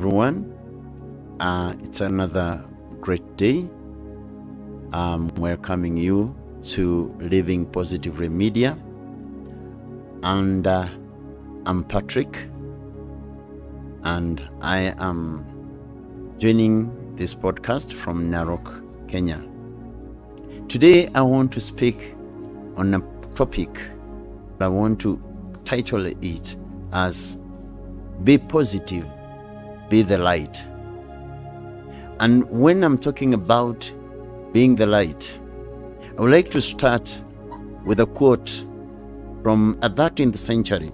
Everyone. It's another great day. I'm welcoming you to Living Positively Media, and I'm Patrick, and I am joining this podcast from Narok, Kenya. Today I want to speak on a topic. I want to title it as Be Positive, Be the Light. And when I'm talking about being the light, I would like to start with a quote from a 13th century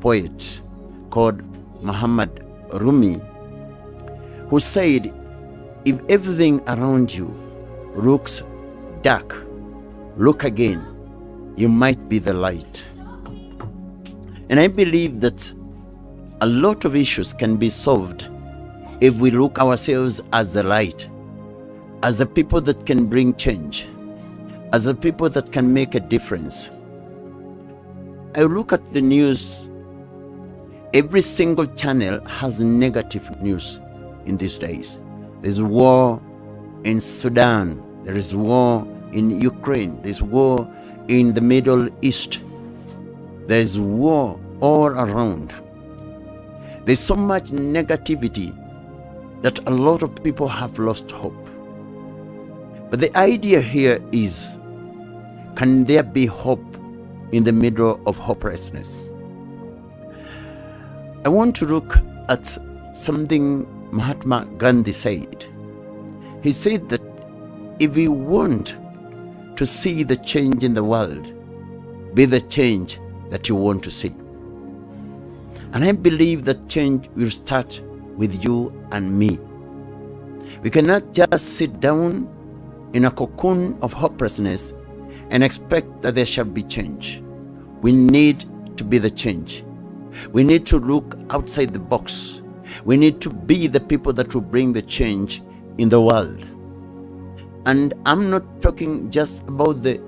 poet called Muhammad Rumi, who said, "If everything around you looks dark, look again, you might be the light." And I believe that a lot of issues can be solved if we look ourselves as the light, as the people that can bring change, as the people that can make a difference. I look at the news. Every single channel has negative news in these days. There's war in Sudan, there is war in Ukraine, there's war in the Middle East, there's war all around. There's so much negativity that a lot of people have lost hope. But the idea here is, can there be hope in the middle of hopelessness? I want to look at something Mahatma Gandhi said. He said that if we want to see the change in the world, be the change that you want to see. And I believe that change will start with you and me. We cannot just sit down in a cocoon of hopelessness and expect that there shall be change. We need to be the change. We need to look outside the box. We need to be the people that will bring the change in the world. And I'm not talking just about the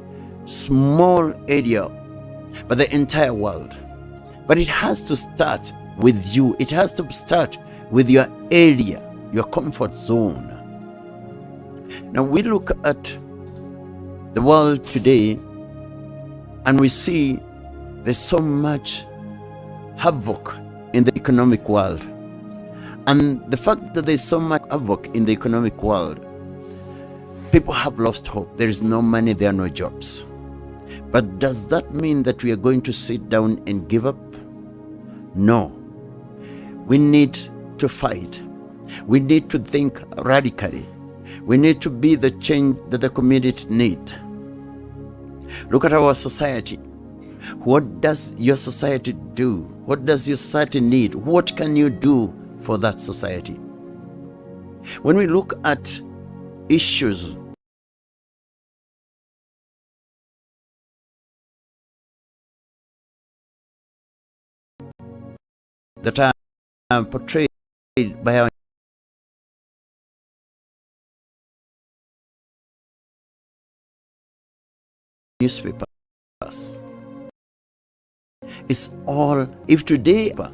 small area, but the entire world. But it has to start with you. It has to start with your area, your comfort zone. Now we look at the world today and we see there's so much havoc in the economic world. And the fact that there's so much havoc in the economic world, people have lost hope. There is no money, there are no jobs. But does that mean that we are going to sit down and give up? No. We need to fight. We need to think radically. We need to be the change that the community need. Look at our society. What does your society do? What does your society need? What can you do for that society? When we look at issues that are portrayed by our newspapers, it's all, if today the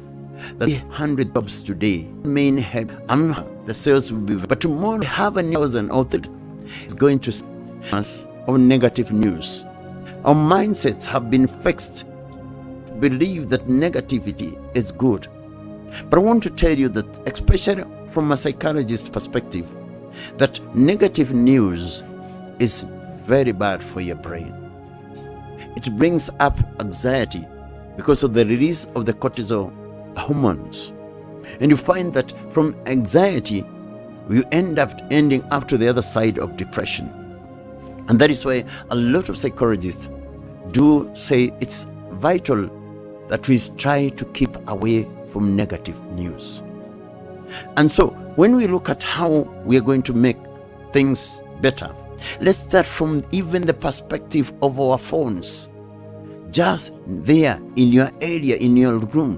100 jobs today, main head, the sales will be, but tomorrow we have a 1,000 or 30 is going to us of negative news. Our mindsets have been fixed to believe that negativity is good. But I want to tell you that, especially from a psychologist's perspective, that negative news is very bad for your brain. It brings up anxiety because of the release of the cortisol hormones. And you find that from anxiety, you ending up to the other side of depression. And that is why a lot of psychologists do say it's vital that we try to keep away from negative news. And so when we look at how we are going to make things better, let's start from even the perspective of our phones. Just there in your area, in your room,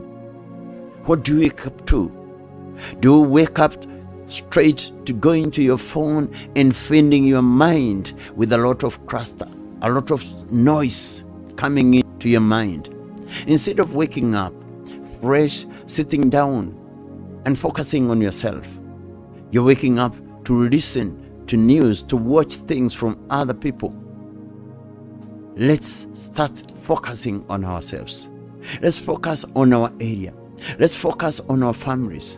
what do you wake up to? Do you wake up straight to going to your phone and filling your mind with a lot of cluster, a lot of noise coming into your mind? Instead of waking up fresh, sitting down and focusing on yourself. You're waking up to listen to news, to watch things from other people. Let's start focusing on ourselves. Let's focus on our area. Let's focus on our families.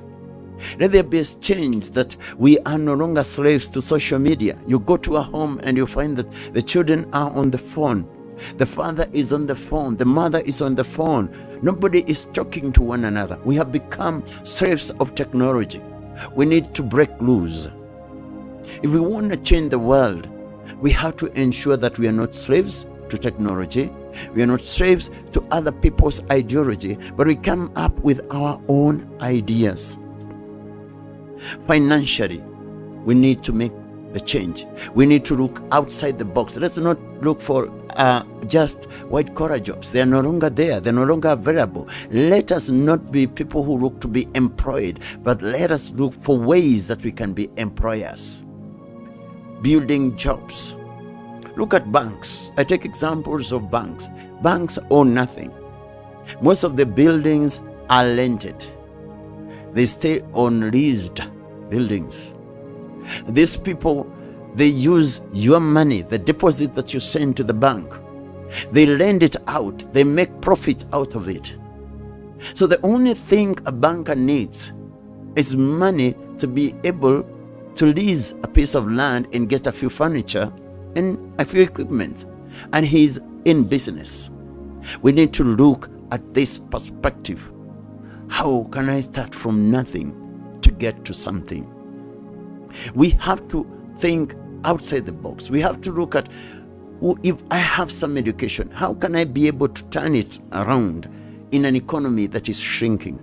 Let there be a change that we are no longer slaves to social media. You go to a home and you find that the children are on the phone. The father is on the phone. The mother is on the phone. Nobody is talking to one another. We have become slaves of technology. We need to break loose. If we want to change the world, we have to ensure that we are not slaves to technology. We are not slaves to other people's ideology, but we come up with our own ideas. Financially, we need to make the change. We need to look outside the box. Let's not look for just white-collar jobs. They are no longer there. They're no longer available. Let us not be people who look to be employed, but let us look for ways that we can be employers. Building jobs. Look at banks. I take examples of banks. Banks own nothing. Most of the buildings are rented. They stay on leased buildings. These people, they use your money, the deposit that you send to the bank. They lend it out. They make profits out of it. So the only thing a banker needs is money to be able to lease a piece of land and get a few furniture and a few equipment. And he's in business. We need to look at this perspective. How can I start from nothing to get to something? We have to think outside the box. We have to look at, if I have some education, how can I be able to turn it around in an economy that is shrinking?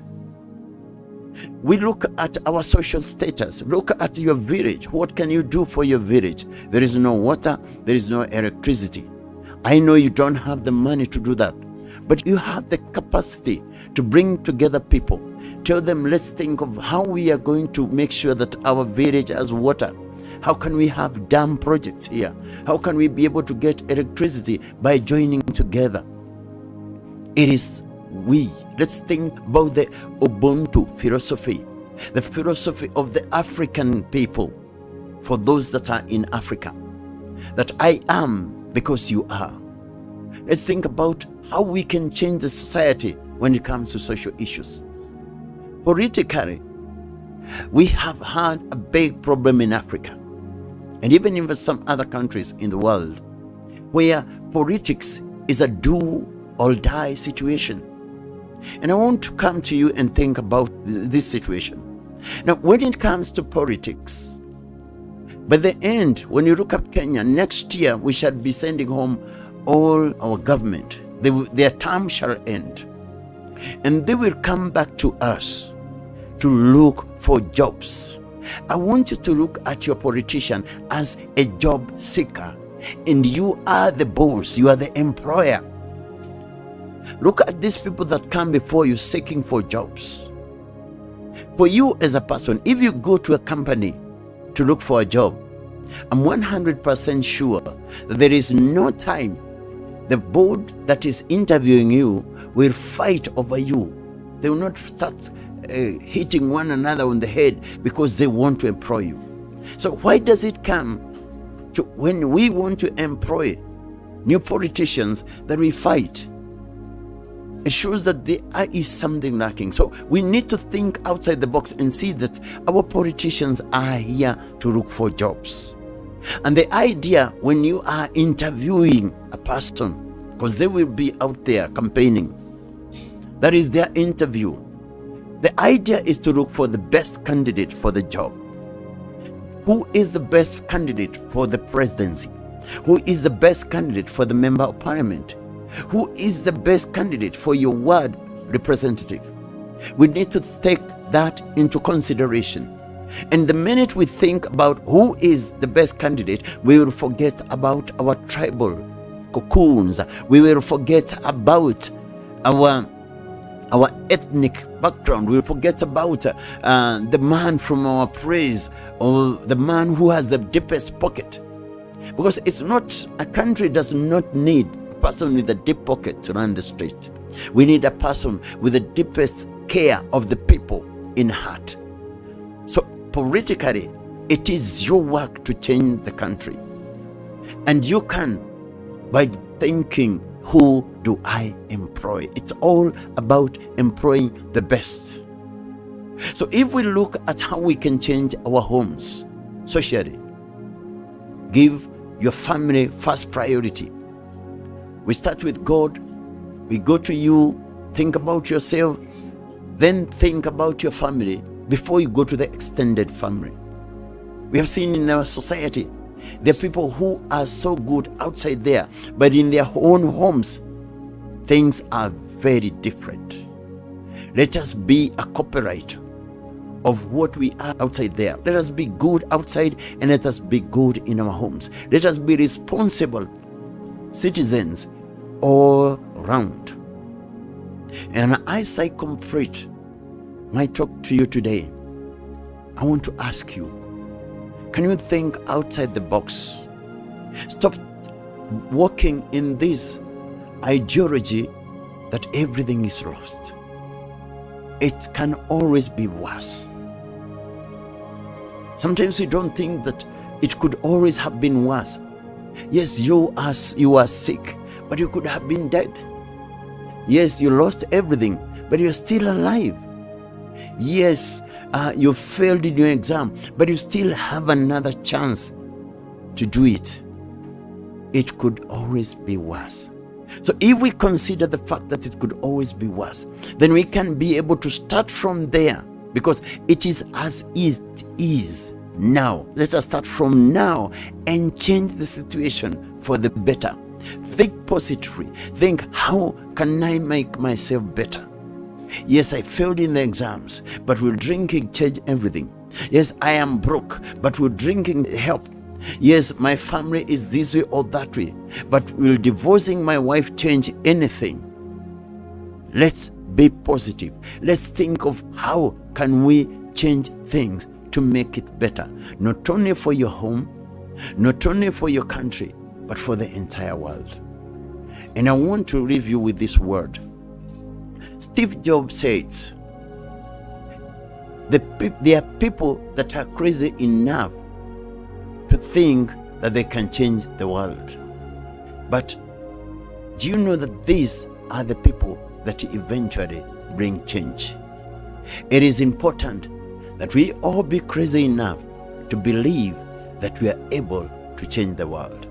We look at our social status. Look at your village. What can you do for your village? There is no water. There is no electricity. I know you don't have the money to do that, but you have the capacity to bring together people. Tell them, let's think of how we are going to make sure that our village has water. How can we have dam projects here? How can we be able to get electricity by joining together? It is we. Let's think about the Ubuntu philosophy, the philosophy of the African people, for those that are in Africa, that I am because you are. Let's think about how we can change the society when it comes to social issues. Politically, we have had a big problem in Africa, and even in some other countries in the world, where politics is a do or die situation. And I want to come to you and think about this situation. Now, when it comes to politics, by the end, when you look at Kenya, next year we shall be sending home all our government. Their term shall end. And they will come back to us to look for jobs. I want you to look at your politician as a job seeker, and you are the boss, you are the employer. Look at these people that come before you seeking for jobs. For you as a person, if you go to a company to look for a job, I'm 100% sure that there is no time the board that is interviewing you will fight over you. They will not start hitting one another on the head because they want to employ you. So why does it come to when we want to employ new politicians that we fight? It shows that there is something lacking. So we need to think outside the box and see that our politicians are here to look for jobs. And the idea when you are interviewing a person, because they will be out there campaigning, that is their interview. The idea is to look for the best candidate for the job. Who is the best candidate for the presidency? Who is the best candidate for the member of parliament? Who is the best candidate for your ward representative? We need to take that into consideration. And the minute we think about who is the best candidate, we will forget about our tribal cocoons. We will forget about our ethnic background. We will forget about the man from our praise, or the man who has the deepest pocket. Because it's not, a country does not need a person with a deep pocket to run the street. We need a person with the deepest care of the people in heart. So politically, it is your work to change the country. And you can by thinking, who do I employ? It's all about employing the best. So if we look at how we can change our homes socially, give your family first priority. We start with God, we go to you, think about yourself, then think about your family before you go to the extended family. We have seen in our society, there are people who are so good outside there, but in their own homes, things are very different. Let us be a copyright of what we are outside there. Let us be good outside and let us be good in our homes. Let us be responsible citizens all around. And as I complete my talk to you today, I want to ask you, can you think outside the box? Stop walking in this ideology that everything is lost. It can always be worse. Sometimes we don't think that it could always have been worse. Yes, you are sick, but you could have been dead. Yes, you lost everything, but you're still alive. Yes, you failed in your exam, but you still have another chance to do it. It could always be worse. So if we consider the fact that it could always be worse, then we can be able to start from there, because it is as it is now. Let us start from now and change the situation for the better. Think positively. Think, how can I make myself better? Yes, I failed in the exams, but will drinking change everything? Yes, I am broke, but will drinking help? Yes, my family is this way or that way, but will divorcing my wife change anything? Let's be positive. Let's think of how can we change things to make it better, not only for your home, not only for your country, but for the entire world. And I want to leave you with this word. Steve Jobs says, there are people that are crazy enough to think that they can change the world. But do you know that these are the people that eventually bring change? It is important that we all be crazy enough to believe that we are able to change the world.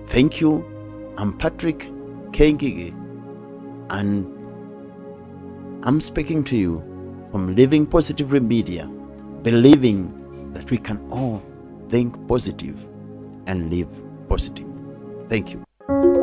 Thank you. I'm Patrick Kengigi, and I'm speaking to you from Living Positively Media, believing that we can all think positive and live positive. Thank you.